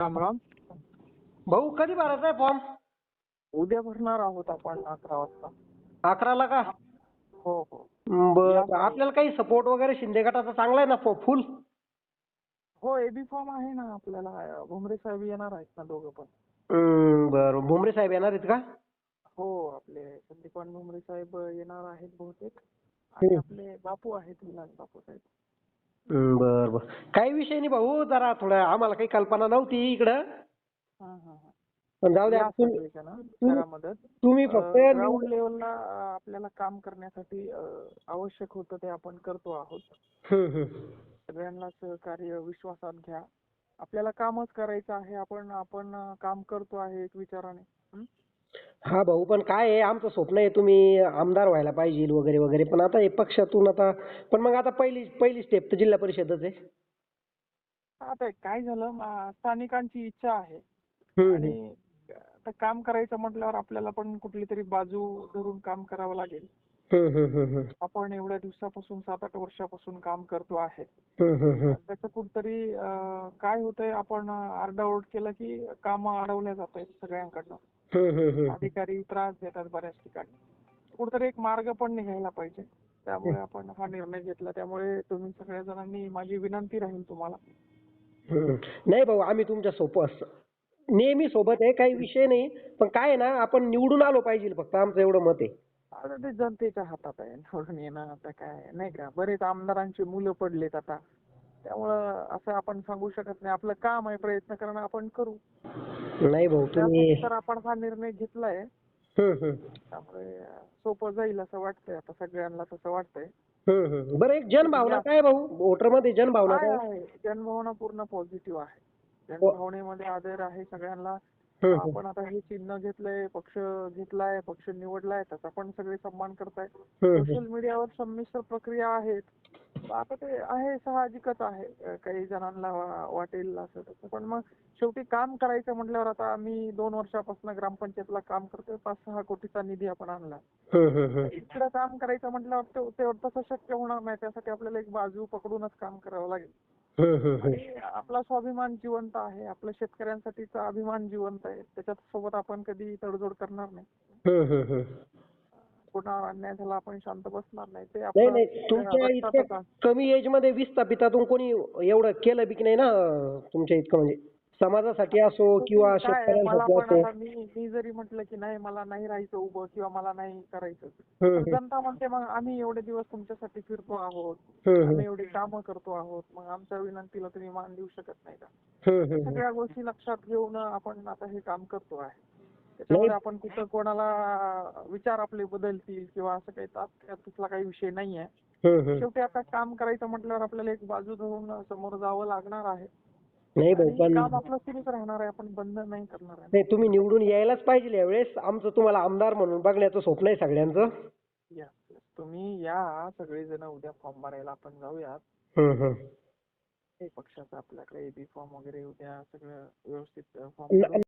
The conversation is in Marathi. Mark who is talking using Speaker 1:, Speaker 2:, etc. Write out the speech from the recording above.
Speaker 1: राम राम.
Speaker 2: भाऊ कधी भरायचा आहे फॉर्म?
Speaker 1: उद्या भरणार आहोत आपण 11 वाजता.
Speaker 2: 11ला का?
Speaker 1: हो हो.
Speaker 2: बरं. आपल्याला काही सपोर्ट वगैरे शिंदे गटाचा चांगला आहे ना फुल?
Speaker 1: हो, एबी फॉर्म आहे ना आपल्याला. भुमरे साहेब येणार आहेत ना दोघं पण.
Speaker 2: बरं. भुमरे साहेब येणार आहेत का?
Speaker 1: हो, आपले संदीपान भुमरे साहेब येणार आहेत बहुतेक. आणि आपले बापू आहेत, विलास बापू साहेब.
Speaker 2: बरं बरं. काही विषय नाही भाऊ, जरा थोडं आम्हाला काही कल्पना नव्हती इकडं.
Speaker 1: हां हां हां.
Speaker 2: पण जाऊ द्या.
Speaker 1: या सगळेजण करा मदत.
Speaker 2: तुम्ही फक्त
Speaker 1: ग्राउंड लेवलला आपल्याला काम करण्यासाठी आवश्यक होतं ते आपण करतो आहोत. सगळ्यांना सहकार्य विश्वासात घ्या. आपल्याला कामच करायचं आहे. आपण काम करतो आहे एक विचाराने.
Speaker 2: हा भाऊ, पण काय आहे, आमचं स्वप्न आहे तुम्ही आमदार व्हायला पाहिजे वगैरे वगैरे. पण आता हे पक्षातून आता, पण मग आता पहिली स्टेप तर जिल्हा परिषदच आहे.
Speaker 1: आता काय झालं, स्थानिकांची इच्छा आहे आणि आता काम करायचं म्हटल्यावर आपल्याला पण कुठली तरी बाजू धरून काम करावं लागेल. आपण एवढ्या दिवसापासून 7-8 वर्षापासून काम करतो आहे. त्याचं कुठतरी काय होतंय, आपण आरडाओरड केलं की काम अडवल्या जात आहेत सगळ्यांकडनं. अधिकारी त्रास देतात बऱ्याच ठिकाणी. कुठतरी एक मार्ग पण निघायला पाहिजे. त्यामुळे आपण हा निर्णय घेतला. त्यामुळे तुम्ही सगळ्या जणांनी, माझी विनंती राहील तुम्हाला.
Speaker 2: नाही भाऊ, आम्ही तुमच्या नेहमी सोबत आहे, काही विषय नाही. पण काय आहे ना, आपण निवडून आलो पाहिजे, फक्त आमचं एवढं मत आहे.
Speaker 1: आता ते जनतेच्या हातात आहे निवडून येणं. आता काय नाही का, बरेच आमदारांची मुलं पडलेत आता. त्यामुळं असं आपण सांगू शकत नाही. आपलं काम आहे, प्रयत्न करणं, आपण करू.
Speaker 2: नाही भाऊ तुम्ही.
Speaker 1: तर आपण हा निर्णय घेतलाय. त्यामुळे सोपं जाईल असं वाटतंय. आता सगळ्यांना तसं वाटतंय.
Speaker 2: बरं, एक जनभावना काय भाऊ, वोटरमध्ये जनभावना काय?
Speaker 1: आहे जनभावना पूर्ण पॉझिटिव्ह आहे. जनभावनेमध्ये आदर आहे सगळ्यांना. आपण आता हे चिन्ह घेतलंय, पक्ष घेतलाय, पक्ष निवडलाय, त्याचा पण सगळे सन्मान करताय. सोशल मीडियावर संमिश्र प्रक्रिया आहेत. आता ते आहे, साहजिकच आहे. काही जणांना वाटेल असं तसं, पण मग शेवटी काम करायचं म्हटल्यावर, आता आम्ही 2 वर्षापासून ग्रामपंचायतला काम करतोय. 5-6 कोटीचा निधी आपण आणला. इकडं काम करायचं म्हटल्यावर तसं शक्य होणार नाही. त्यासाठी आपल्याला एक बाजू पकडूनच काम करावं लागेल. आणि आपला स्वाभिमान जिवंत आहे. आपल्या शेतकऱ्यांसाठीचा अभिमान जिवंत आहे. त्याच्यात सोबत आपण कधी तडजोड करणार नाही. कोणावर अन्याय झाला आपण शांत बसणार नाही. ते
Speaker 2: नाही, तुमच्या इतक्या कमी एज मध्ये विस्थापितातून कोणी एवढं केलं बी की नाही ना तुमच्या इतकं, म्हणजे समाजासाठी असो किंवा शेतकऱ्यांसाठी
Speaker 1: पण
Speaker 2: असो.
Speaker 1: आता मी जरी म्हटलं की नाही, मला नाही राहायचं उभं किंवा मला नाही करायचं, जनता म्हणते मग आम्ही एवढे दिवस तुमच्यासाठी फिरतो आहोत, आम्ही एवढी कामं करतो आहोत, मग आमच्या विनंतीला तुम्ही मान देऊ शकत नाही का? सगळ्या गोष्टी लक्षात घेऊन आपण आता हे काम करतो आहे. त्याच्यामध्ये आपण कुठं कोणाला विचार आपले बदलतील किंवा असं काही त्यातला काही विषय नाहीये. शेवटी आता काम करायचं म्हटल्यावर आपल्याला एक बाजू धरून समोर जावं लागणार आहे.
Speaker 2: नाही भाऊ, पण
Speaker 1: काम आपलं सुरूच राहणार आहे. आपण बंद नाही करणार आहे.
Speaker 2: नाही, तुम्ही निवडून यायलाच पाहिजे यावेळेस. आमचं तुम्हाला आमदार म्हणून बघण्याचं स्वप्न आहे सगळ्यांचं.
Speaker 1: तुम्ही या सगळेजण उद्या फॉर्म भरायला आपण जाऊयात. पक्षाचा आपल्याकडे एबी फॉर्म वगैरे उद्या सगळं व्यवस्थित फॉर्म